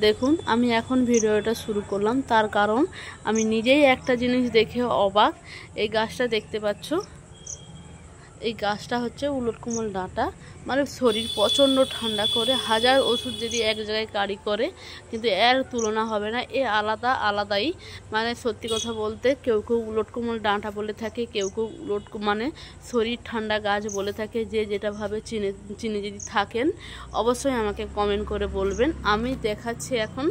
দেখুন আমি এখন ভিডিওটা শুরু করলাম, তার কারণ আমি নিজেই একটা জিনিস দেখে অবাক। এই গাছটা দেখতে পাচ্ছ, এই গাছটা হচ্ছে উলট কোমল ডাঁটা, মানে শরীর প্রচণ্ড ঠান্ডা করে। হাজার ওষুধ যদি এক জায়গায় কারি করে কিন্তু এর তুলনা হবে না। এ আলাদাই, মানে সত্যি কথা বলতে কেউ কেউ উলট কোমল ডাঁটা বলে থাকে, কেউ কেউ মানে শরীর ঠান্ডা গাছ বলে থাকে। যে যেটাভাবে চিনে যদি থাকেন অবশ্যই আমাকে কমেন্ট করে বলবেন। আমি দেখাচ্ছি এখন।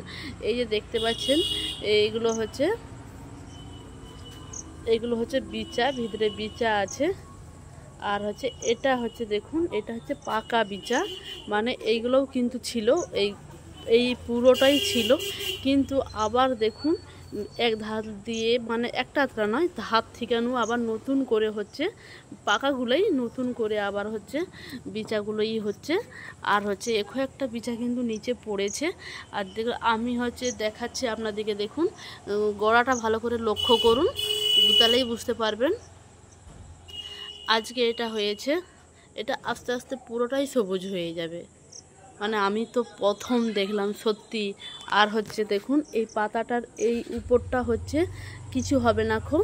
এই যে দেখতে পাচ্ছেন এইগুলো হচ্ছে বিচা, ভিতরে বিচা আছে। আর হচ্ছে এটা হচ্ছে দেখুন, এটা হচ্ছে পাকা বিচা, মানে এইগুলোও কিন্তু ছিল, এই পুরোটাই ছিল। কিন্তু আবার দেখুন এক ধার দিয়ে, মানে একটা নয়, হাত ঠিকানো আবার নতুন করে হচ্ছে পাকাগুলোই নতুন করে আবার হচ্ছে বিচাগুলোই হচ্ছে। আর হচ্ছে একটা বিচা কিন্তু নিচে পড়েছে। আর আমি হচ্ছে দেখাচ্ছি আপনাদেরকে, দেখুন গোড়াটা ভালো করে লক্ষ্য করুন, তাহলেই বুঝতে পারবেন। আজকে এটা হয়েছে, এটা আস্তে আস্তে পুরোটাই সবুজ হয়ে যাবে, মানে আমি তো প্রথম দেখলাম সত্যি। আর হচ্ছে দেখুন এই পাতাটার এই উপরটা হচ্ছে কিছু হবে না খো,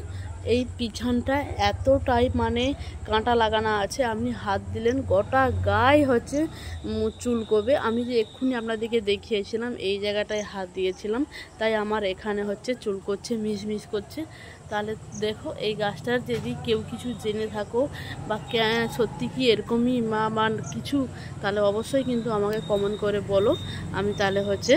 এই পিছনটা এতটাই মানে কাঁটা লাগানো আছে, আপনি হাত দিলেন গোটা গায়ে হচ্ছে চুলকোবে। আমি যে এক্ষুনি আপনাদেরকে দেখিয়েছিলাম এই জায়গাটায় হাত দিয়েছিলাম, তাই আমার এখানে হচ্ছে চুলকোচ্ছে, মিশমিশ করছে। তাহলে দেখো এই গাছটার যদি কেউ কিছু জেনে থাকো বা সত্যি কি এরকমই মা কিছু, তাহলে অবশ্যই কিন্তু আমাকে কমেন্ট করে বলো। আমি তাহলে হচ্ছে